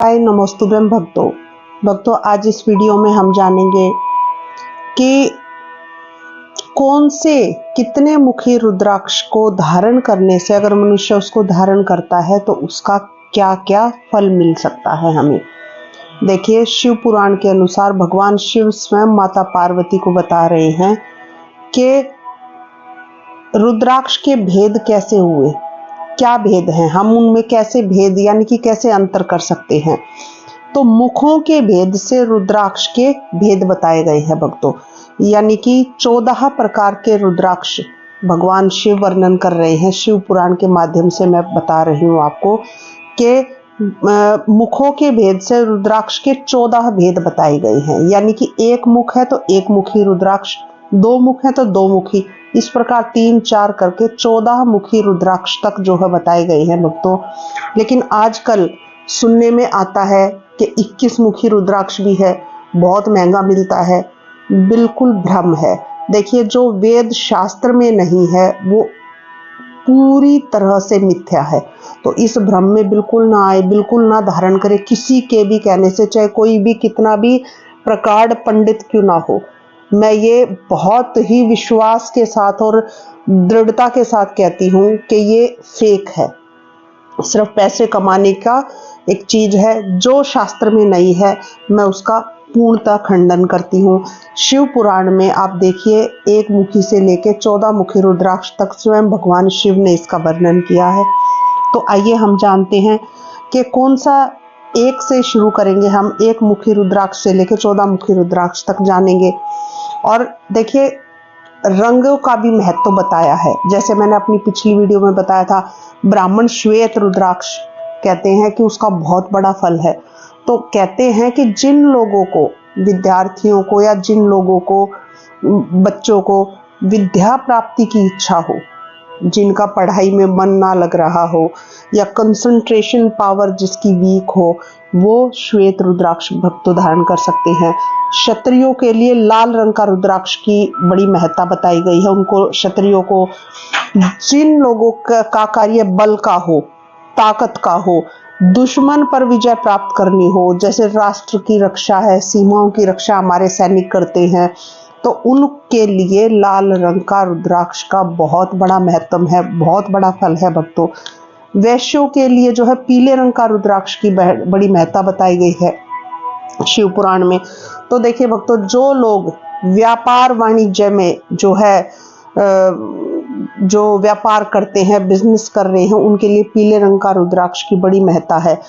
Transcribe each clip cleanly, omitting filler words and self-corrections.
हाय नमस्तुभ्यम भक्तों आज इस वीडियो में हम जानेंगे कि कौन से कितने मुखी रुद्राक्ष को धारण करने से अगर मनुष्य उसको धारण करता है तो उसका क्या क्या फल मिल सकता है हमें। देखिए, शिव पुराण के अनुसार भगवान शिव स्वयं माता पार्वती को बता रहे हैं कि रुद्राक्ष के भेद कैसे हुए, क्या भेद हैं, हम उनमें कैसे भेद यानी कि कैसे अंतर कर सकते हैं। तो मुखों के भेद से रुद्राक्ष के भेद बताए गए हैं भक्तों, यानी कि 14 प्रकार के रुद्राक्ष भगवान शिव वर्णन कर रहे हैं। शिव पुराण के माध्यम से मैं बता रही हूँ आपको कि मुखों के भेद से रुद्राक्ष के 14 भेद बताए गए हैं। यानी कि एक मुख है तो एक मुखी रुद्राक्ष, दो मुख है तो दो मुखी, इस प्रकार 3-4 करके 14 मुखी रुद्राक्ष तक जो है बताए गए हैं भक्तों। लेकिन आजकल सुनने में आता है कि 21 मुखी रुद्राक्ष भी है, बहुत महंगा मिलता है। बिल्कुल भ्रम है। देखिए, जो वेद शास्त्र में नहीं है वो पूरी तरह से मिथ्या है, तो इस भ्रम में बिल्कुल ना आए, बिल्कुल ना धारण करे किसी के भी कहने से, चाहे कोई भी कितना भी प्रकांड पंडित क्यों ना हो। मैं ये बहुत ही विश्वास के साथ और दृढ़ता के साथ कहती हूँ कि ये फेक है, सिर्फ पैसे कमाने का एक चीज है जो शास्त्र में नहीं है। मैं उसका पूर्णतः खंडन करती हूँ। शिव पुराण में आप देखिए, एक मुखी से लेकर 14 मुखी रुद्राक्ष तक स्वयं भगवान शिव ने इसका वर्णन किया है। तो आइए हम जानते हैं कि कौन सा एक से शुरू करेंगे। हम एक मुखी रुद्राक्ष से लेकर 14 मुखी रुद्राक्ष तक जानेंगे। और देखिए, रंगों का भी महत्व बताया है। जैसे मैंने अपनी पिछली वीडियो में बताया था, ब्राह्मण श्वेत रुद्राक्ष कहते हैं कि उसका बहुत बड़ा फल है। तो कहते हैं कि जिन लोगों को, विद्यार्थियों को या जिन लोगों को, बच्चों को विद्या प्राप्ति की इच्छा हो, जिनका पढ़ाई में मन ना लग रहा हो या कंसंट्रेशन पावर जिसकी वीक हो, वो श्वेत रुद्राक्ष भक्तों धारण कर सकते हैं। क्षत्रियों के लिए लाल रंग का रुद्राक्ष की बड़ी महत्ता बताई गई है। उनको, क्षत्रियों को, जिन लोगों का कार्य बल का हो, ताकत का हो, दुश्मन पर विजय प्राप्त करनी हो, जैसे राष्ट्र की रक्षा है, सीमाओं की रक्षा हमारे सैनिक करते हैं, तो उनके लिए लाल रंग का रुद्राक्ष का बहुत बड़ा महत्व है, बहुत बड़ा फल है भक्तों। वैश्यों के लिए जो है पीले रंग का रुद्राक्ष की बड़ी महत्ता बताई गई है शिव पुराण में। तो देखिए भक्तों, जो लोग व्यापार वाणिज्य में जो है जो व्यापार करते हैं, बिजनेस कर रहे हैं, उनके लिए पीले रंग का रुद्राक्ष की बड़ी महत्ता है।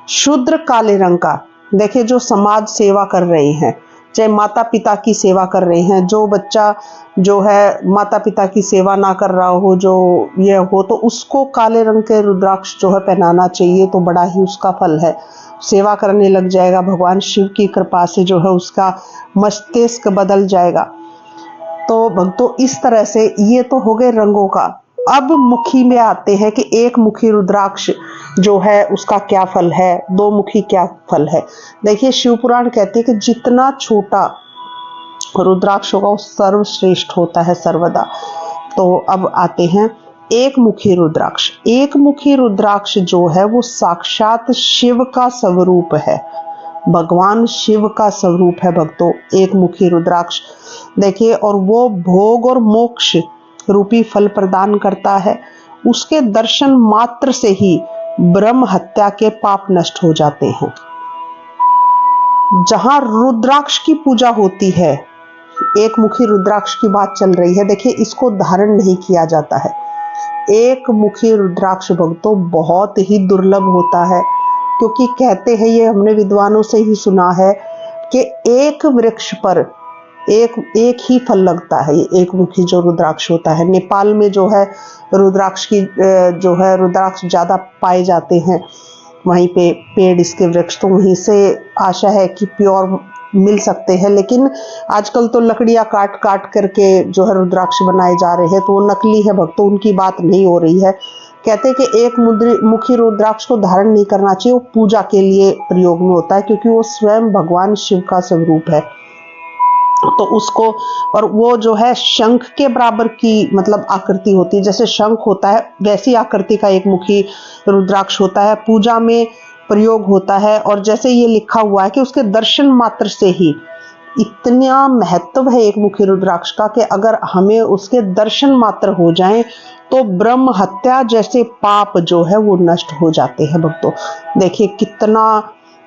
शूद्र काले रंग का, देखिए जो समाज सेवा कर रहे हैं, चाहे माता पिता की सेवा कर रहे हैं, जो बच्चा जो है माता पिता की सेवा ना कर रहा हो, जो ये हो, तो उसको काले रंग के रुद्राक्ष जो है पहनाना चाहिए, तो बड़ा ही उसका फल है। सेवा करने लग जाएगा, भगवान शिव की कृपा से जो है उसका मस्तिष्क बदल जाएगा। तो भक्तों, इस तरह से ये तो हो गए रंगों का। अब मुखी में आते हैं कि एक मुखी रुद्राक्ष जो है उसका क्या फल है, दो मुखी क्या फल है। देखिए, शिव पुराण कहते हैं कि जितना छोटा रुद्राक्ष होगा वो सर्वश्रेष्ठ होता है सर्वदा। तो अब आते हैं एक मुखी रुद्राक्ष। एक मुखी रुद्राक्ष जो है वो साक्षात शिव का स्वरूप है, भगवान शिव का स्वरूप है भक्तों, एक मुखी रुद्राक्ष। देखिए, और वो भोग और मोक्ष रूपी फल प्रदान करता है। उसके दर्शन मात्र से ही ब्रह्म हत्या के पाप नष्ट हो जाते हैं। जहां रुद्राक्ष की पूजा होती है, एक मुखी रुद्राक्ष की बात चल रही है, देखिए इसको धारण नहीं किया जाता है। एक मुखी रुद्राक्ष भक्तों बहुत ही दुर्लभ होता है, क्योंकि कहते हैं, ये हमने विद्वानों से ही सुना है कि एक वृक्ष पर एक ही फल लगता है। ये एक मुखी जो रुद्राक्ष होता है, नेपाल में जो है रुद्राक्ष की जो है रुद्राक्ष ज्यादा पाए जाते हैं, वहीं पे पेड़ इसके वृक्ष, तो वहीं से आशा है कि प्योर मिल सकते हैं। लेकिन आजकल तो लकड़ियां काट काट करके जो है रुद्राक्ष बनाए जा रहे हैं, तो वो नकली है भक्तों, उनकी बात नहीं हो रही है। कहते हैं कि एक मुखी रुद्राक्ष को धारण नहीं करना चाहिए, वो पूजा के लिए प्रयोग में होता है, क्योंकि वो स्वयं भगवान शिव का स्वरूप है। तो उसको, और वो जो है शंख के बराबर की मतलब आकृति होती है, जैसे शंख होता है वैसी आकृति का एक मुखी रुद्राक्ष होता है। पूजा में प्रयोग होता है। और जैसे ये लिखा हुआ है कि उसके दर्शन मात्र से ही, इतना महत्व है एक मुखी रुद्राक्ष का कि अगर हमें उसके दर्शन मात्र हो जाएं तो ब्रह्म हत्या जैसे पाप जो है वो नष्ट हो जाते हैं भक्तों। देखिए कितना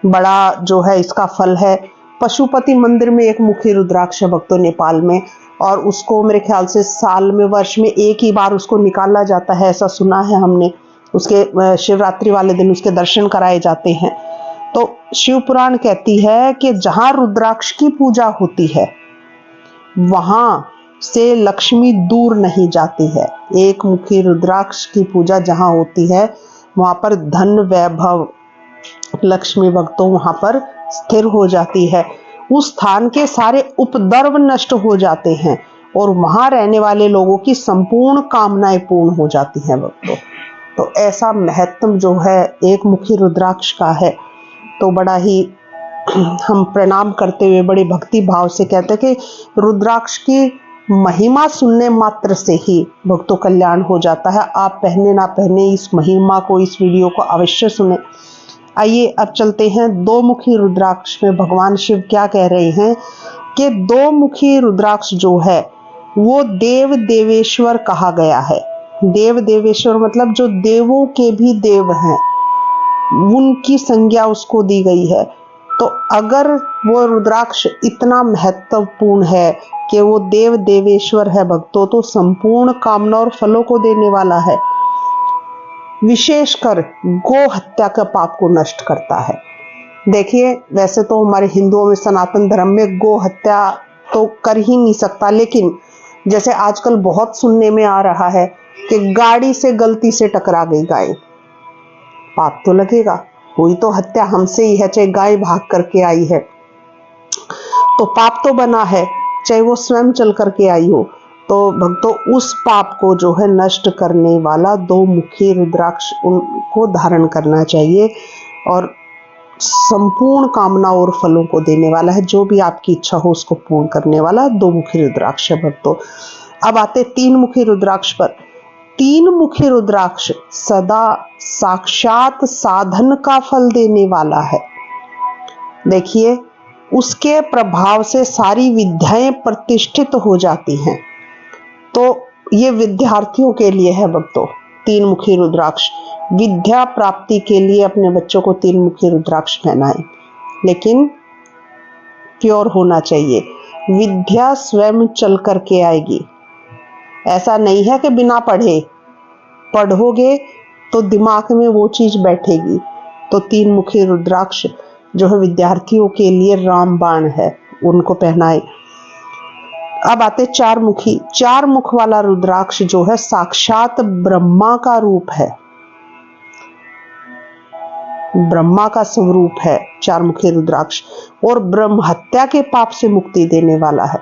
बड़ा जो है इसका फल है। पशुपति मंदिर में एक मुखी रुद्राक्ष है भक्तों नेपाल में, और उसको मेरे ख्याल से साल में, वर्ष में एक ही बार उसको निकाला जाता है, ऐसा सुना है हमने। उसके शिवरात्रि वाले दिन उसके दर्शन कराए जाते हैं। तो शिव पुराण कहती है कि जहां रुद्राक्ष की पूजा होती है वहां से लक्ष्मी दूर नहीं जाती है। एक मुखी रुद्राक्ष की पूजा जहां होती है वहां पर धन वैभव लक्ष्मी भक्तों वहां पर स्थिर हो जाती है। उस स्थान के सारे उपद्रव नष्ट हो जाते हैं और वहां रहने वाले लोगों की संपूर्ण कामनाएं पूर्ण हो जाती हैं भक्तों। तो ऐसा महत्व जो है एक मुखी रुद्राक्ष का है। तो बड़ा ही हम प्रणाम करते हुए बड़े भक्ति भाव से कहते हैं कि रुद्राक्ष की महिमा सुनने मात्र से ही भक्तों कल्याण हो जाता है। आप पहने ना पहने इस महिमा को, इस वीडियो को अवश्य सुने। आइए अब चलते हैं दो मुखी रुद्राक्ष में भगवान शिव क्या कह रहे हैं कि दो मुखी रुद्राक्ष जो है वो देव देवेश्वर कहा गया है। देव देवेश्वर मतलब जो देवों के भी देव हैं, उनकी संज्ञा उसको दी गई है। तो अगर वो रुद्राक्ष इतना महत्वपूर्ण है कि वो देव देवेश्वर है भक्तों, तो संपूर्ण कामना और फलों को देने वाला है। विशेषकर गो हत्या का पाप को नष्ट करता है। देखिए वैसे तो हमारे हिंदुओं में, सनातन धर्म में गो हत्या तो कर ही नहीं सकता, लेकिन जैसे आजकल बहुत सुनने में आ रहा है कि गाड़ी से गलती से टकरा गई गाय, पाप तो लगेगा, हुई तो हत्या हमसे ही है, चाहे गाय भाग करके आई है तो पाप तो बना है, चाहे वो स्वयं चल करके आई हो। तो भक्तों उस पाप को जो है नष्ट करने वाला दो मुखी रुद्राक्ष उनको धारण करना चाहिए, और संपूर्ण कामना और फलों को देने वाला है। जो भी आपकी इच्छा हो उसको पूर्ण करने वाला दो मुखी रुद्राक्ष है भक्तों। अब आते तीन मुखी रुद्राक्ष पर। तीन मुखी रुद्राक्ष सदा साक्षात साधन का फल देने वाला है। देखिए उसके प्रभाव से सारी विद्याएं प्रतिष्ठित हो जाती हैं। तो ये विद्यार्थियों के लिए है भक्तों तीन मुखी रुद्राक्ष। विद्या प्राप्ति के लिए अपने बच्चों को तीन मुखी रुद्राक्ष पहनाएं, लेकिन प्योर होना चाहिए। विद्या स्वयं चल करके आएगी। ऐसा नहीं है कि बिना पढ़ोगे तो दिमाग में वो चीज बैठेगी। तो तीन मुखी रुद्राक्ष जो है विद्यार्थियों के लिए रामबाण है, उनको पहनाए। अब आते चार मुखी। चार मुख वाला रुद्राक्ष जो है साक्षात ब्रह्मा का रूप है, ब्रह्मा का स्वरूप है चार मुखी रुद्राक्ष, और ब्रह्म हत्या के पाप से मुक्ति देने वाला है।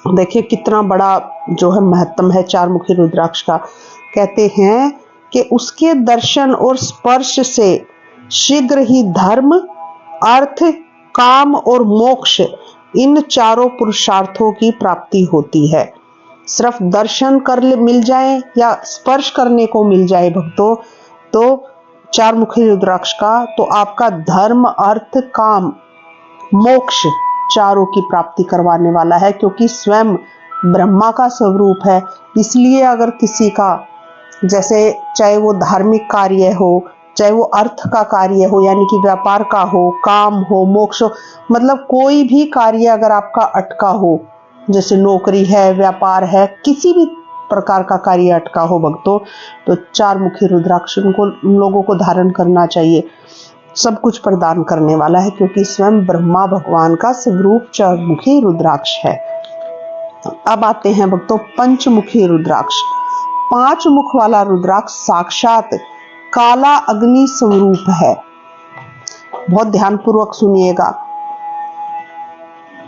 देखिए कितना बड़ा जो है महत्व है चार मुखी रुद्राक्ष का। कहते हैं कि उसके दर्शन और स्पर्श से शीघ्र ही धर्म, अर्थ, काम और मोक्ष इन चारों पुरुषार्थों की प्राप्ति होती है। सिर्फ दर्शन कर मिल जाए या स्पर्श करने को मिल जाए भक्तों तो चार मुखी रुद्राक्ष का, तो आपका धर्म, अर्थ, काम, मोक्ष चारों की प्राप्ति करवाने वाला है, क्योंकि स्वयं ब्रह्मा का स्वरूप है। इसलिए अगर किसी का, जैसे चाहे वो धार्मिक कार्य हो, चाहे वो अर्थ का कार्य हो यानी कि व्यापार का हो, काम हो, मोक्ष हो, मतलब कोई भी कार्य अगर आपका अटका हो, जैसे नौकरी है, व्यापार है, किसी भी प्रकार का कार्य अटका हो भक्तों, तो चार मुखी रुद्राक्ष उन लोगों को धारण करना चाहिए। सब कुछ प्रदान करने वाला है, क्योंकि स्वयं ब्रह्मा भगवान का स्वरूप चार मुखी रुद्राक्ष है। अब आते हैं भक्तों पंचमुखी रुद्राक्ष। पांच मुख वाला रुद्राक्ष साक्षात काला अग्नि स्वरूप है। बहुत ध्यानपूर्वक सुनिएगा।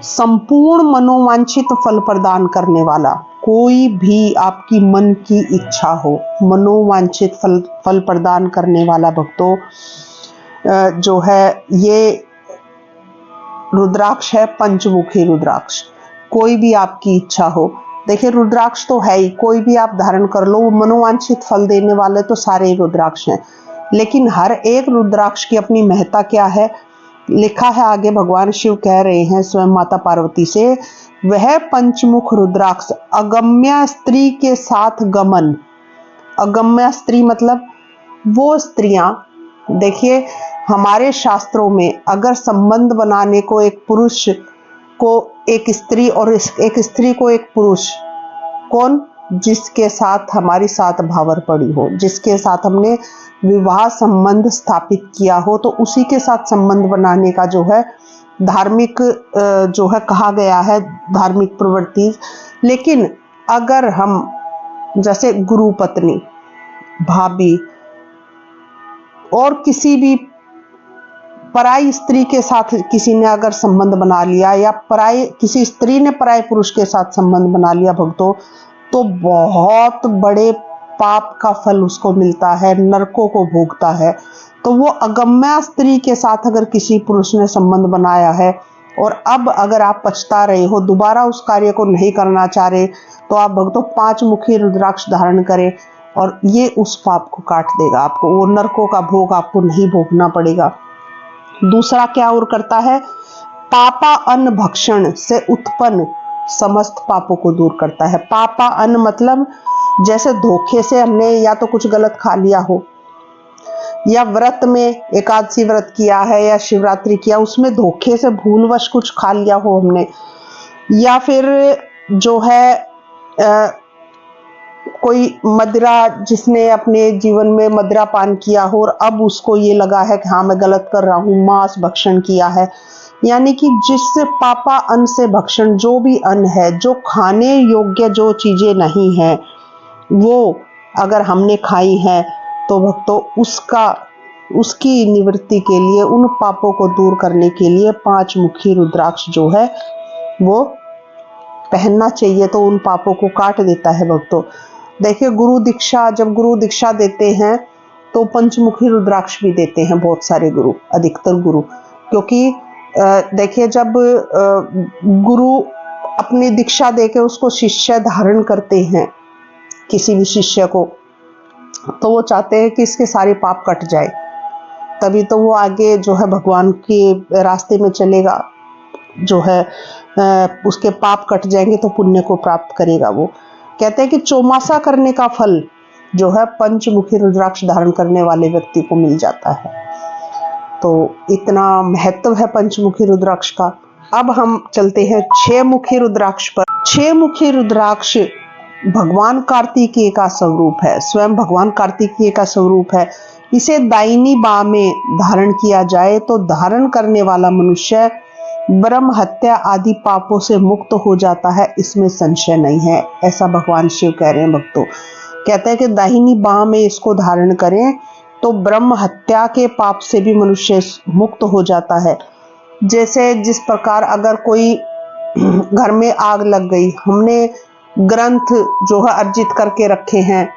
संपूर्ण मनोवांछित फल प्रदान करने वाला, कोई भी आपकी मन की इच्छा हो, मनोवांछित फल प्रदान करने वाला भक्तों जो है ये रुद्राक्ष है पंचमुखी रुद्राक्ष। कोई भी आपकी इच्छा हो, देखिए रुद्राक्ष तो है ही, कोई भी आप धारण कर लो, वो मनोवांछित फल देने वाले तो सारे रुद्राक्ष हैं। लेकिन हर एक रुद्राक्ष की अपनी महत्ता क्या है, लिखा है आगे, भगवान शिव कह रहे हैं स्वयं माता पार्वती से, वह पंचमुख रुद्राक्ष अगम्या स्त्री के साथ गमन। अगम्या स्त्री मतलब वो स्त्रियां, देखिए हमारे शास्त्रों में अगर संबंध बनाने को एक पुरुष को एक स्त्री और एक स्त्री को एक पुरुष, कौन, जिसके साथ हमारी साथ भावर पड़ी हो, जिसके साथ हमने विवाह संबंध स्थापित किया हो, तो उसी के साथ संबंध बनाने का जो है धार्मिक जो है कहा गया है, धार्मिक प्रवृत्ति। लेकिन अगर हम जैसे गुरु पत्नी, भाभी और किसी भी पराई स्त्री के साथ किसी ने अगर संबंध बना लिया, या पराई किसी स्त्री ने पराई पुरुष के साथ संबंध बना लिया भक्तों, तो बहुत बड़े पाप का फल उसको मिलता है, नरकों को भोगता है। तो वो अगम्या स्त्री के साथ अगर किसी पुरुष ने संबंध बनाया है और अब अगर आप पछता रहे हो, दोबारा उस कार्य को नहीं करना चाह रहे, तो आप भक्तों 5 मुखी रुद्राक्ष धारण करें और ये उस पाप को काट देगा। आपको वो नरकों का भोग आपको नहीं भोगना पड़ेगा। दूसरा क्या और करता है, पापा अन्न भक्षण से उत्पन्न समस्त पापों को दूर करता है। पापा अन्न मतलब जैसे धोखे से हमने या तो कुछ गलत खा लिया हो, या व्रत में एकादशी व्रत किया है या शिवरात्रि किया, उसमें धोखे से भूलवश कुछ खा लिया हो हमने, या फिर जो है कोई मदिरा, जिसने अपने जीवन में मदिरा पान किया हो और अब उसको ये लगा है कि हाँ मैं गलत कर रहा हूँ, मांस भक्षण किया है, यानी कि जिससे पापा अन्न से भक्षण, जो भी अन्न है जो खाने योग्य जो चीजें नहीं है वो अगर हमने खाई है, तो भक्तों उसकी निवृत्ति के लिए, उन पापों को दूर करने के लिए 5 मुखी रुद्राक्ष जो है वो पहनना चाहिए, तो उन पापों को काट देता है भक्तों। देखिए गुरु दीक्षा, जब गुरु दीक्षा देते हैं तो पंचमुखी रुद्राक्ष भी देते हैं बहुत सारे गुरु, अधिकतर गुरु, क्योंकि देखिए जब गुरु अपनी दीक्षा देके उसको शिष्य धारण करते हैं, किसी भी शिष्य को, तो वो चाहते हैं कि इसके सारे पाप कट जाए, तभी तो वो आगे जो है भगवान के रास्ते में चलेगा, जो है उसके पाप कट जाएंगे तो पुण्य को प्राप्त करेगा। वो कहते हैं कि चौमासा करने का फल जो है पंचमुखी रुद्राक्ष धारण करने वाले व्यक्ति को मिल जाता है। तो इतना महत्व है पंचमुखी रुद्राक्ष का। अब हम चलते हैं 6 मुखी रुद्राक्ष पर। 6 मुखी रुद्राक्ष भगवान कार्तिकेय का स्वरूप है, स्वयं भगवान कार्तिकेय का स्वरूप है। इसे दाहिनी बाह में धारण किया जाए तो धारण करने वाला मनुष्य ब्रह्म हत्या आदि पापों से मुक्त हो जाता है, इसमें संशय नहीं है, ऐसा भगवान शिव कह रहे हैं भक्तों। कहते हैं कि दाहिनी बाह में इसको धारण करें तो ब्रह्म हत्या के पाप से भी मनुष्य मुक्त हो जाता है। जैसे जिस प्रकार अगर कोई घर में आग लग गई, हमने ग्रंथ जो है अर्जित करके रखे हैं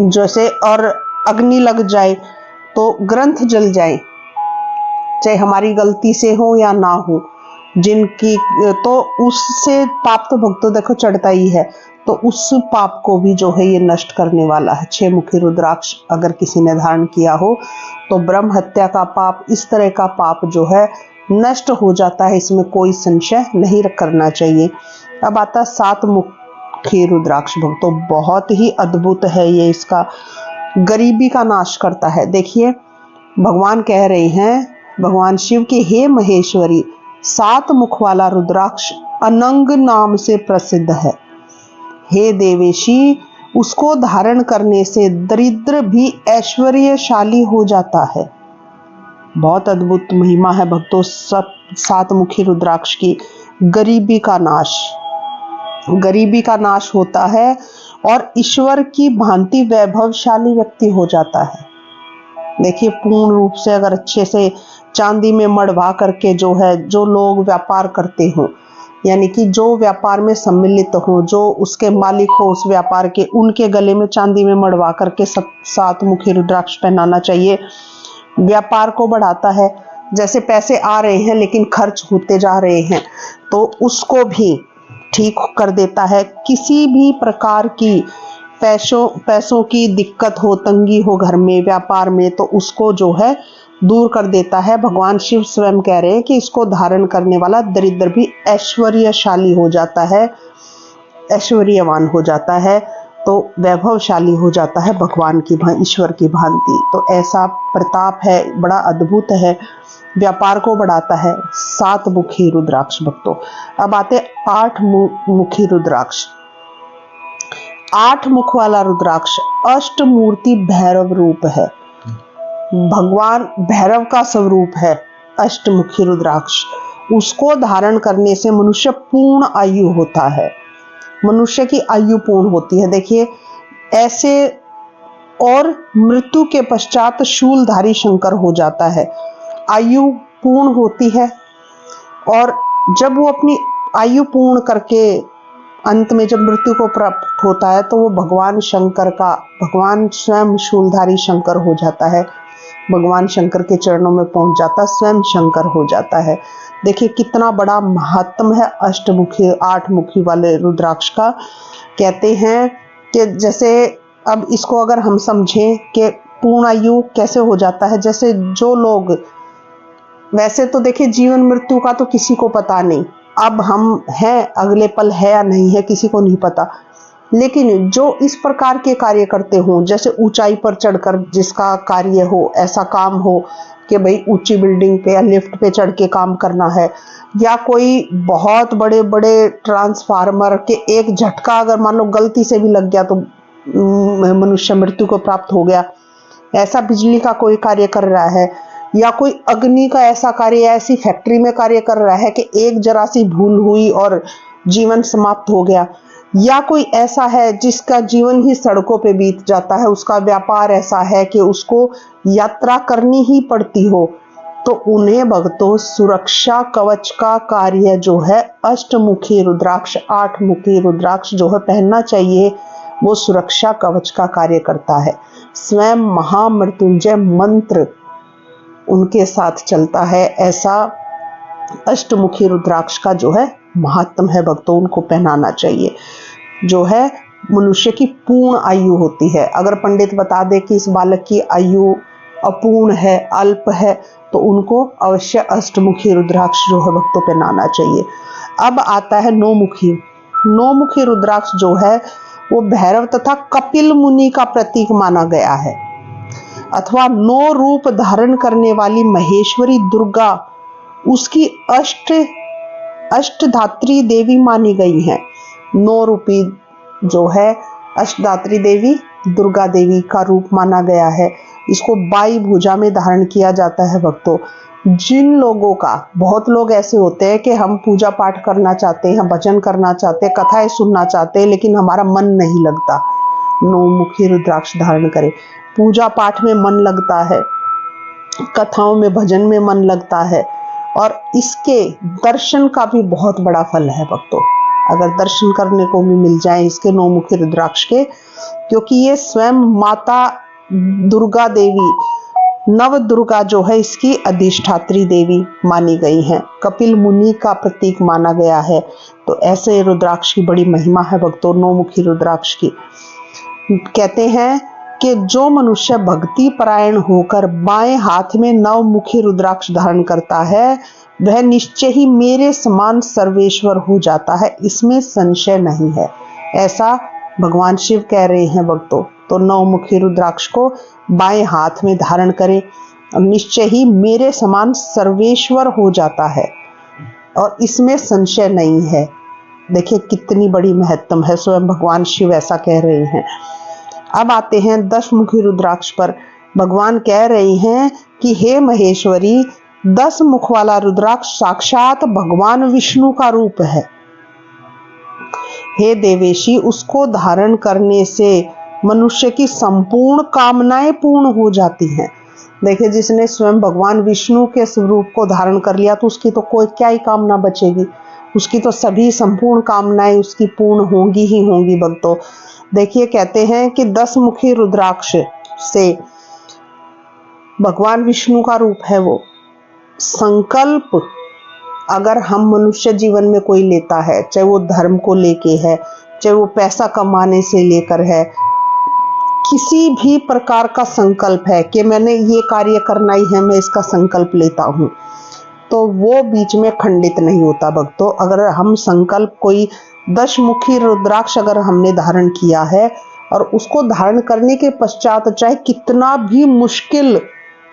जैसे, और अग्नि लग जाए तो ग्रंथ जल जाए, चाहे हमारी गलती से हो या ना हो, जिनकी, तो उससे पाप तो भक्तों देखो चढ़ता ही है, तो उस पाप को भी जो है ये नष्ट करने वाला है। 6 मुखी रुद्राक्ष अगर किसी ने धारण किया हो तो ब्रह्म हत्या का पाप, इस तरह का पाप जो है नष्ट हो जाता है, इसमें कोई संशय नहीं करना चाहिए। अब आता 7 मुखी रुद्राक्ष भक्तों, बहुत ही अद्भुत है ये, इसका गरीबी का नाश करता है। देखिए भगवान कह रहे हैं, भगवान शिव के, हे महेश्वरी 7 मुख वाला रुद्राक्ष अनंग नाम से प्रसिद्ध है। हे देवेशी, उसको धारण करने से दरिद्र भी ऐश्वर्यशाली हो जाता है। बहुत अद्भुत महिमा है भक्तों 7 मुखी रुद्राक्ष की। गरीबी का नाश होता है और ईश्वर की भांति वैभवशाली व्यक्ति हो जाता है। देखिए पूर्ण रूप से अगर अच्छे से चांदी में मढ़वा करके जो है, जो लोग व्यापार करते हो, यानी कि जो व्यापार में सम्मिलित हो, जो उसके मालिक हो उस व्यापार के, उनके गले में चांदी में मढ़वा करके 7 मुखी रुद्राक्ष पहनाना चाहिए। व्यापार को बढ़ाता है, जैसे पैसे आ रहे हैं लेकिन खर्च होते जा रहे हैं तो उसको भी ठीक कर देता है। किसी भी प्रकार की पैसों की दिक्कत हो, तंगी हो घर में, व्यापार में, तो उसको जो है दूर कर देता है। भगवान शिव स्वयं कह रहे हैं कि इसको धारण करने वाला दरिद्र भी ऐश्वर्यशाली हो जाता है, ऐश्वर्यवान हो जाता है, तो वैभवशाली हो जाता है भगवान की ईश्वर की भांति। तो ऐसा प्रताप है, बड़ा अद्भुत है, व्यापार को बढ़ाता है। 7 मुखी रुद्राक्ष भक्तों। अब आते 8 मुखी रुद्राक्ष। 8 मुख वाला रुद्राक्ष अष्टमूर्ति भैरव रूप है, भगवान भैरव का स्वरूप है अष्टमुखी रुद्राक्ष। उसको धारण करने से मनुष्य पूर्ण आयु होता है, मनुष्य की आयु पूर्ण होती है। देखिए ऐसे, और मृत्यु के पश्चात शूलधारी शंकर हो जाता है, आयु पूर्ण होती है। और जब वो अपनी आयु पूर्ण करके अंत में जब मृत्यु को प्राप्त होता है तो वो भगवान शंकर का, भगवान स्वयं शूलधारी शंकर हो जाता है, भगवान शंकर के चरणों में पहुंच जाता है, स्वयं शंकर हो जाता है। देखिए कितना बड़ा महात्म है अष्टमुखी 8 मुखी वाले रुद्राक्ष का। कहते हैं कि जैसे, अब इसको अगर हम समझें कि पूर्ण आयु कैसे हो जाता है, जैसे जो लोग, वैसे तो देखिए जीवन मृत्यु का तो किसी को पता नहीं, अब हम हैं, अगले पल है या नहीं है किसी को नहीं पता, लेकिन जो इस प्रकार के कार्य करते हों, जैसे ऊंचाई पर चढ़कर जिसका कार्य हो, ऐसा काम हो कि भाई ऊंची बिल्डिंग पे या लिफ्ट पे चढ़ के काम करना है, या कोई बहुत बड़े बड़े ट्रांसफार्मर के एक झटका अगर मान लो गलती से भी लग गया तो मनुष्य मृत्यु को प्राप्त हो गया, ऐसा बिजली का कोई कार्य कर रहा है, या कोई अग्नि का ऐसा कार्य, ऐसी फैक्ट्री में कार्य कर रहा है कि एक जरा सी भूल हुई और जीवन समाप्त हो गया, या कोई ऐसा है जिसका जीवन ही सड़कों पे बीत जाता है, उसका व्यापार ऐसा है कि उसको यात्रा करनी ही पड़ती हो, तो उन्हें भक्तों सुरक्षा कवच का कार्य जो है अष्टमुखी रुद्राक्ष, 8 मुखी रुद्राक्ष जो है पहनना चाहिए। वो सुरक्षा कवच का कार्य करता है, स्वयं महामृत्युंजय मंत्र उनके साथ चलता है। ऐसा अष्टमुखी रुद्राक्ष का जो है महात्म है भक्तों, उनको पहनाना चाहिए, जो है मनुष्य की पूर्ण आयु होती है। अगर पंडित बता दे कि इस बालक की आयु अपूर्ण है, अल्प है, तो उनको अवश्य अष्टमुखी रुद्राक्ष जो है भक्तों पहनाना चाहिए। अब आता है 9 मुखी। 9 मुखी रुद्राक्ष जो है वो भैरव तथा कपिल मुनि का प्रतीक माना गया है, अथवा 9 रूप धारण करने वाली महेश्वरी दुर्गा उसकी अष्टधात्री देवी मानी गई है। 9 रूपी जो है अष्टधात्री देवी दुर्गा देवी का रूप माना गया है। इसको 22 भुजा में धारण किया जाता है भक्तों। जिन लोगों का, बहुत लोग ऐसे होते हैं कि हम पूजा पाठ करना चाहते हैं, भजन करना चाहते हैं, कथाएं सुनना चाहते हैं, लेकिन हमारा मन नहीं लगता, 9 मुखी रुद्राक्ष धारण करें। पूजा पाठ में मन लगता है, कथाओं में भजन में मन लगता है, और इसके दर्शन का भी बहुत बड़ा फल है भक्तों, अगर दर्शन करने को भी मिल जाए इसके 9 मुखी रुद्राक्ष के, क्योंकि ये स्वयं माता दुर्गा देवी, नव दुर्गा जो है इसकी अधिष्ठात्री देवी मानी गई है, कपिल मुनि का प्रतीक माना गया है। तो ऐसे रुद्राक्ष की बड़ी महिमा है भक्तों, 9 मुखी रुद्राक्ष की। कहते हैं कि जो मनुष्य भक्ति परायण होकर बाएं हाथ में 9 मुखी रुद्राक्ष धारण करता है वह निश्चय ही मेरे समान सर्वेश्वर हो जाता है, इसमें संशय नहीं है। ऐसा भगवान शिव कह रहे हैं भक्तों। तो 9 मुखी रुद्राक्ष को बाएं हाथ में धारण करें और निश्चय ही मेरे समान सर्वेश्वर हो जाता है, और इसमें संशय नहीं है। देखिए कितनी बड़ी महत्तम है, स्वयं भगवान शिव ऐसा कह रहे हैं। अब आते हैं 10 मुखी रुद्राक्ष पर। भगवान कह रहे हैं कि हे महेश्वरी, 10 मुख वाला रुद्राक्ष साक्षात भगवान विष्णु का रूप है। हे देवेशी, उसको धारण करने से मनुष्य की संपूर्ण कामनाएं पूर्ण हो जाती हैं। देखिए जिसने स्वयं भगवान विष्णु के स्वरूप को धारण कर लिया तो उसकी तो कोई क्या ही कामना बचेगी, उसकी तो सभी संपूर्ण कामनाएं उसकी पूर्ण होंगी ही होंगी भक्तों। देखिए कहते हैं कि 10 मुखी रुद्राक्ष से भगवान विष्णु का रूप है वो। संकल्प अगर हम मनुष्य जीवन में कोई लेता है, चाहे वो धर्म को लेके है, चाहे वो पैसा कमाने से लेकर है, किसी भी प्रकार का संकल्प है कि मैंने ये कार्य करना ही है, मैं इसका संकल्प लेता हूँ, तो वो बीच में खंडित नहीं होता भक्तों। अगर हम संकल्प कोई 10 मुखी रुद्राक्ष अगर हमने धारण किया है और उसको धारण करने के पश्चात चाहे कितना भी मुश्किल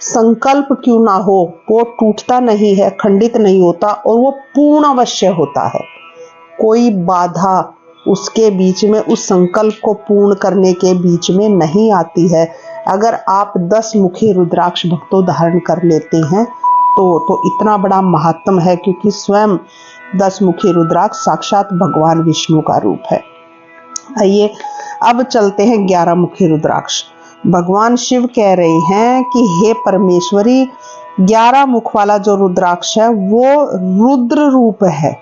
संकल्प क्यों ना हो, वो टूटता नहीं है, खंडित नहीं होता और वो पूर्ण अवश्य होता है। कोई बाधा उसके बीच में, उस संकल्प को पूर्ण करने के बीच में नहीं आती है। अगर आप 10 मुखी रुद्राक्ष भक्तों धारण कर लेते हैं तो इतना बड़ा महात्म है, क्योंकि स्वयं 10 मुखी रुद्राक्ष साक्षात भगवान विष्णु का रूप है। आइए अब चलते हैं 11 मुखी रुद्राक्ष। भगवान शिव कह रहे हैं कि हे परमेश्वरी, 11 मुख वाला जो रुद्राक्ष है वो रुद्र रूप है,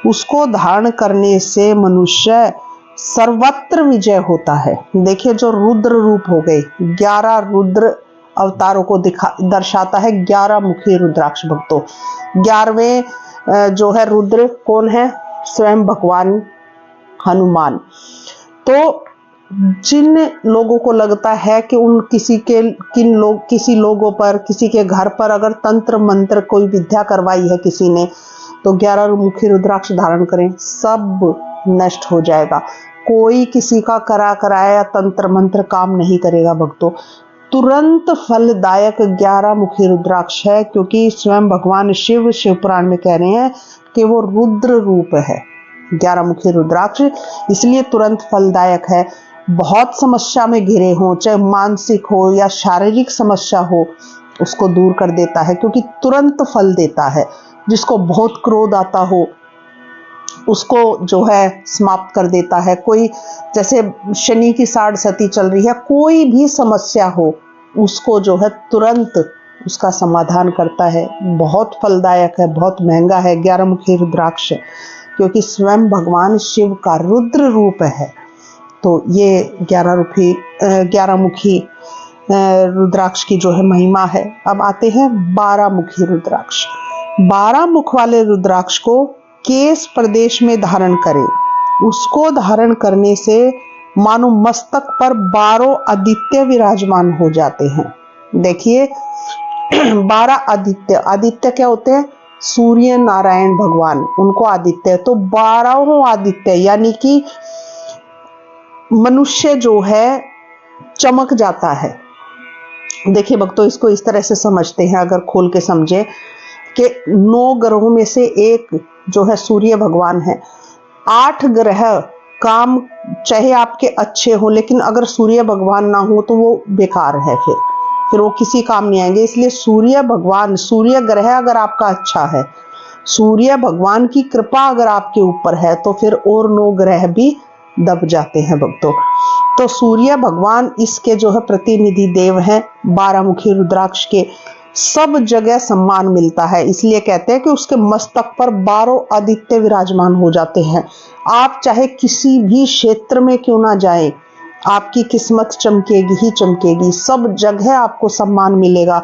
उसको धारण करने से मनुष्य सर्वत्र विजय होता है। देखिए जो रुद्र रूप हो गए, 11 रुद्र अवतारों को दर्शाता है 11 मुखी रुद्राक्ष भक्तों। 11वें जो है रुद्र कौन है? स्वयं भगवान हनुमान। तो जिन लोगों को लगता है कि किसी लोगों पर, किसी के घर पर अगर तंत्र मंत्र कोई विद्या करवाई है किसी ने, तो 11 मुखी रुद्राक्ष धारण करें, सब नष्ट हो जाएगा। कोई किसी का कराया तंत्र मंत्र काम नहीं करेगा भक्तों। तुरंत फलदायक 11 मुखी रुद्राक्ष है, क्योंकि स्वयं भगवान शिव पुराण में कह रहे हैं कि वो रुद्र रूप है 11 मुखी रुद्राक्ष, इसलिए तुरंत फलदायक है। बहुत समस्या में घिरे हो, चाहे मानसिक हो या शारीरिक समस्या हो, उसको दूर कर देता है, क्योंकि तुरंत फल देता है। जिसको बहुत क्रोध आता हो उसको जो है समाप्त कर देता है। कोई जैसे शनि की 6 चल रही है, कोई भी समस्या हो उसको जो है तुरंत उसका समाधान करता है। बहुत फलदायक है, बहुत महंगा है 11 मुखी रुद्राक्ष, क्योंकि स्वयं भगवान शिव का रुद्र रूप है। तो ये 11 मुखी रुद्राक्ष की जो है महिमा है। अब आते हैं 12 मुखी रुद्राक्ष। 12 मुख वाले रुद्राक्ष को केश प्रदेश में धारण करें। उसको धारण करने से मानो मस्तक पर 12 आदित्य विराजमान हो जाते हैं। देखिए 12 आदित्य क्या होते हैं? सूर्य नारायण भगवान, उनको आदित्य। तो 12 आदित्य यानी कि मनुष्य जो है चमक जाता है। देखिए भक्तों, इसको इस तरह से समझते हैं, अगर खोल के समझे, कि 9 ग्रहों में से एक जो है सूर्य भगवान है। 8 ग्रह काम चाहे आपके अच्छे हो, लेकिन अगर सूर्य भगवान ना हो तो वो बेकार है, फिर वो किसी काम नहीं आएंगे। इसलिए सूर्य भगवान, सूर्य ग्रह अगर आपका अच्छा है, सूर्य भगवान की कृपा अगर आपके ऊपर है, तो फिर और 9 ग्रह भी दब जाते हैं भक्तों। तो सूर्य भगवान इसके जो है प्रतिनिधि देव हैं। 12 मुखी रुद्राक्ष के सब जगह सम्मान मिलता है, इसलिए कहते हैं कि उसके मस्तक पर 12 आदित्य विराजमान हो जाते हैं। आप चाहे किसी भी क्षेत्र में क्यों ना जाएं, आपकी किस्मत चमकेगी ही चमकेगी। सब जगह आपको सम्मान मिलेगा।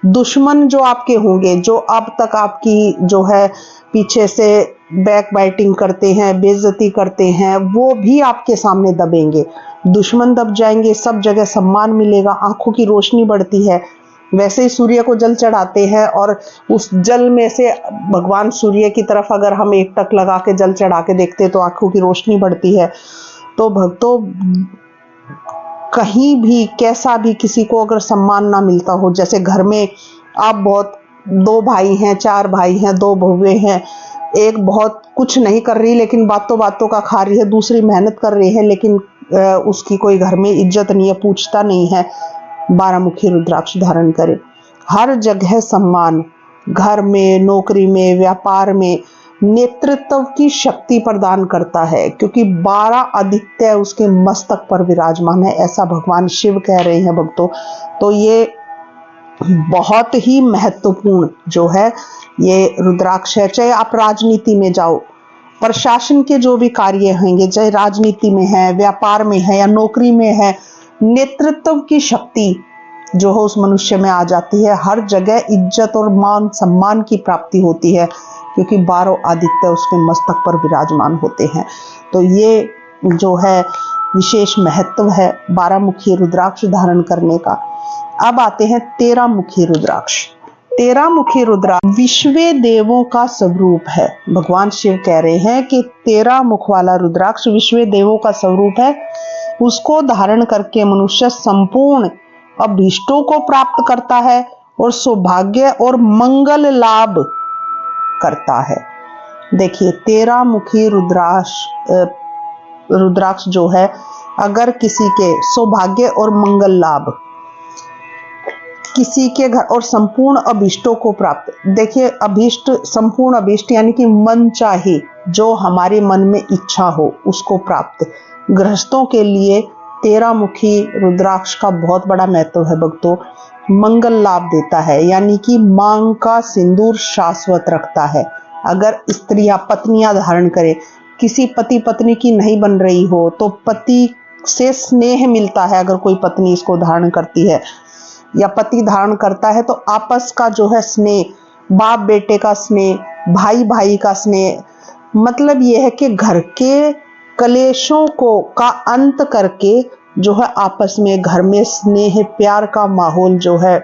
दुश्मन जो आपके होंगे, जो अब तक आपकी जो है पीछे से बैक बाइटिंग करते हैं, बेइज्जती करते हैं, वो भी आपके सामने दबेंगे। दुश्मन दब जाएंगे, सब जगह सम्मान मिलेगा, आंखों की रोशनी बढ़ती है। वैसे ही सूर्य को जल चढ़ाते हैं और उस जल में से भगवान सूर्य की तरफ अगर हम एक टक लगा के जल चढ़ा के देखते तो आंखों की रोशनी बढ़ती है। तो भक्तों, कहीं भी कैसा भी किसी को अगर सम्मान ना मिलता हो, जैसे घर में आप बहुत 2 भाई हैं, 4 भाई हैं, 2 बहुएं हैं, एक बहुत कुछ नहीं कर रही लेकिन बातों बातों का खा रही है, दूसरी मेहनत कर रही है लेकिन उसकी कोई घर में इज्जत नहीं है, पूछता नहीं है। 12 मुखी रुद्राक्ष धारण करें। हर जगह सम्मान, घर में, नौकरी में, व्यापार में नेतृत्व की शक्ति प्रदान करता है, क्योंकि 12 आदित्य उसके मस्तक पर विराजमान है, ऐसा भगवान शिव कह रहे हैं भक्तों। तो ये बहुत ही महत्वपूर्ण जो है ये रुद्राक्ष है। चाहे आप राजनीति में जाओ, प्रशासन के जो भी कार्य होंगे, चाहे राजनीति में है, व्यापार में है या नौकरी में है, नेतृत्व की शक्ति जो है उस मनुष्य में आ जाती है। हर जगह इज्जत और मान सम्मान की प्राप्ति होती है, क्योंकि 12 आदित्य उसके मस्तक पर विराजमान होते हैं। तो ये जो है विशेष महत्व है 12 मुखी रुद्राक्ष धारण करने का। अब आते हैं 13 मुखी रुद्राक्ष। 13 मुखी रुद्राक्ष विश्व देवों का स्वरूप है। भगवान शिव कह रहे हैं कि 13 मुख वाला रुद्राक्ष विश्व देवों का स्वरूप है। उसको धारण करके मनुष्य संपूर्ण अभीष्टों को प्राप्त करता है और सौभाग्य और मंगल लाभ करता है। देखिए 13 मुखी रुद्राक्ष जो है, अगर किसी के सौभाग्य और मंगल लाभ, किसी के घर और संपूर्ण अभीष्टों को प्राप्त। देखिए अभीष्ट, संपूर्ण अभीष्ट यानी कि मन चाहे जो हमारे मन में इच्छा हो उसको प्राप्त। गृहस्थों के लिए 13 मुखी रुद्राक्ष का बहुत बड़ा महत्व है भक्तों। मंगल लाभ देता है, यानी कि मांग का सिंदूर शाश्वत रखता है। अगर स्त्रियां, पत्नियां धारण करें, किसी पति पत्नी की नहीं बन रही हो तो पति से स्नेह मिलता है। अगर कोई पत्नी इसको धारण करती है या पति धारण करता है तो आपस का जो है स्नेह, बाप बेटे का स्नेह, भाई भाई का स्नेह, मतलब यह है कि घर के कलेशों का अंत करके जो है आपस में घर में स्नेह प्यार का माहौल जो है,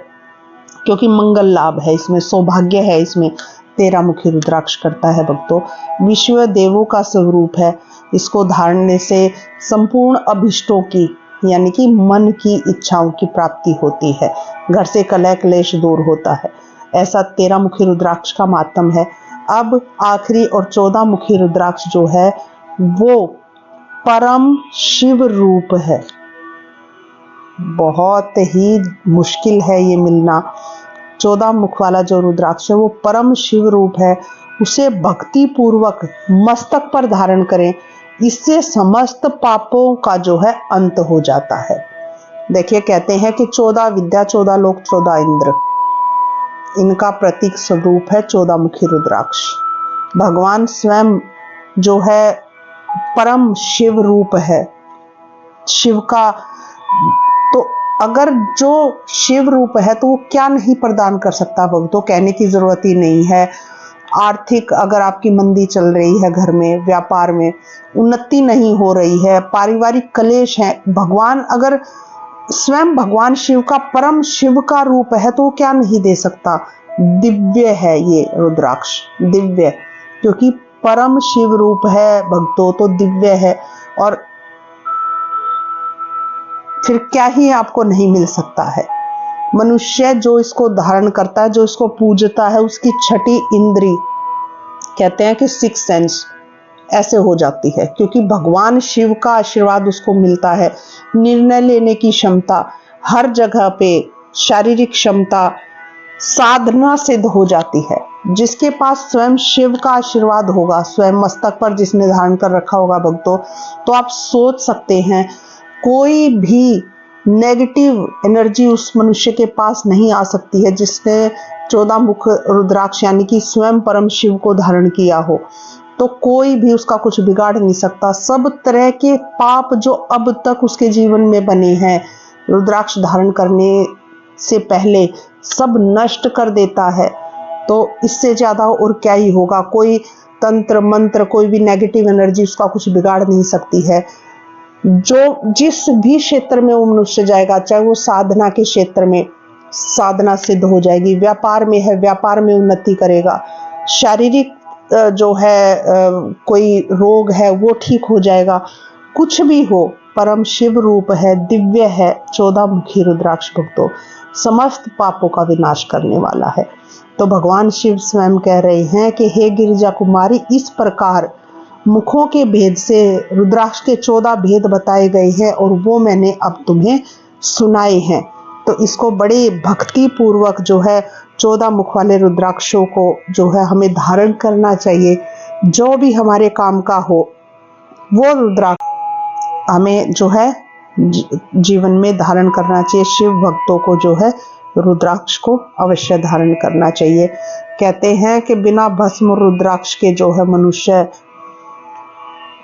क्योंकि मंगल लाभ है इसमें, सौभाग्य है इसमें, 13 मुखी रुद्राक्ष करता है भक्तों। विश्व देवों का स्वरूप है। इसको धारने से संपूर्ण अभिष्टों की, यानी कि मन की इच्छाओं की प्राप्ति होती है। घर से कलह क्लेश दूर होता है। ऐसा 13 मुखी रुद्राक्ष का मातम है। अब आखिरी और 14 मुखी रुद्राक्ष जो है वो परम शिव रूप है। बहुत ही मुश्किल है ये मिलना। 14 मुख वाला जो रुद्राक्ष है वो परम शिव रूप है। उसे भक्ति पूर्वक मस्तक पर धारण करें, इससे समस्त पापों का जो है अंत हो जाता है। देखिए कहते हैं कि 14 विद्या, 14 लोक, 14 इंद्र, इनका प्रतीक स्वरूप है 14 मुखी रुद्राक्ष। भगवान स्वयं जो है परम शिव रूप है। शिव का तो अगर जो शिव रूप है तो वो क्या नहीं प्रदान कर सकता भक्तों, कहने की जरूरत ही नहीं है। आर्थिक, अगर आपकी मंदी चल रही है, घर में व्यापार में उन्नति नहीं हो रही है, पारिवारिक कलेश है, भगवान अगर स्वयं भगवान शिव का, परम शिव का रूप है तो वो क्या नहीं दे सकता। दिव्य है ये रुद्राक्ष, दिव्य, क्योंकि परम शिव रूप है भक्तों तो दिव्य है। और फिर क्या ही आपको नहीं मिल सकता है। मनुष्य जो इसको धारण करता है, जो इसको पूजता है, उसकी छठी इंद्री, कहते हैं कि 6 सेंस ऐसे हो जाती है, क्योंकि भगवान शिव का आशीर्वाद उसको मिलता है। निर्णय लेने की क्षमता, हर जगह पे शारीरिक क्षमता, साधना सिद्ध हो जाती है। जिसके पास स्वयं शिव का आशीर्वाद होगा, स्वयं मस्तक पर जिसने धारण कर रखा होगा भक्तों, तो आप सोच सकते हैं कोई भी नेगेटिव एनर्जी उस मनुष्य के पास नहीं आ सकती है जिसने 14 मुख रुद्राक्ष यानी कि स्वयं परम शिव को धारण किया हो। तो कोई भी उसका कुछ बिगाड़ नहीं सकता। सब तरह के पाप जो अब तक उसके जीवन में बने हैं, रुद्राक्ष धारण करने से पहले सब नष्ट कर देता है। तो इससे ज्यादा और क्या ही होगा। कोई तंत्र मंत्र, कोई भी नेगेटिव एनर्जी उसका कुछ बिगाड़ नहीं सकती है। जो जिस भी क्षेत्र में वो मनुष्य जाएगा, चाहे वो साधना के क्षेत्र में साधना सिद्ध हो जाएगी, व्यापार में है व्यापार में उन्नति करेगा, शारीरिक जो है कोई रोग है वो ठीक हो जाएगा। कुछ भी हो, परम शिव रूप है, दिव्य है 14 मुखी रुद्राक्ष भक्तों, समस्त पापों का विनाश करने वाला है। तो भगवान शिव स्वयं कह रहे हैं कि हे गिरिजा कुमारी, इस प्रकार मुखों के भेद से रुद्राक्ष के 14 भेद बताए गए हैं और वो मैंने अब तुम्हें सुनाए हैं। तो इसको बड़े भक्ति पूर्वक जो है 14 मुख वाले रुद्राक्षों को जो है हमें धारण करना चाहिए। जो भी हमारे काम का हो वो रुद्राक्ष हमें जो है जीवन में धारण करना चाहिए। शिव भक्तों को जो है रुद्राक्ष को अवश्य धारण करना चाहिए। कहते हैं कि बिना भस्म रुद्राक्ष के जो है मनुष्य,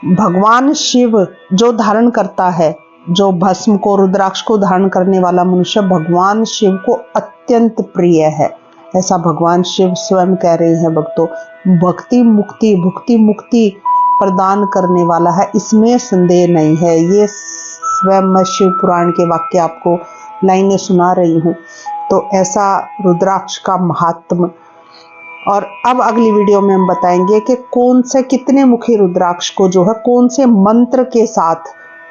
भगवान शिव जो धारण करता है, जो भस्म को रुद्राक्ष को धारण करने वाला मनुष्य भगवान शिव को अत्यंत प्रिय है, ऐसा भगवान शिव स्वयं कह रहे हैं भक्तों। भक्ति मुक्ति, भुक्ति मुक्ति प्रदान करने वाला है, इसमें संदेह नहीं है। ये स्वयं मैं शिव पुराण के वाक्य आपको लाइनें सुना रही हूँ। तो ऐसा रुद्राक्ष का महात्म। और अब अगली वीडियो में हम बताएंगे कि कौन से कितने मुखी रुद्राक्ष को जो है कौन से मंत्र के साथ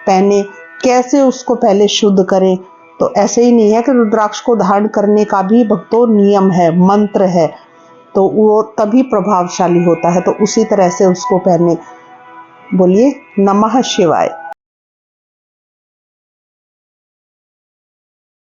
पहने, कैसे उसको पहले शुद्ध करें। तो ऐसे ही नहीं है कि रुद्राक्ष को धारण करने का भी भक्तों नियम है, मंत्र है, तो वो तभी प्रभावशाली होता है। तो उसी तरह से उसको पहने। बोलिए नमः शिवाय।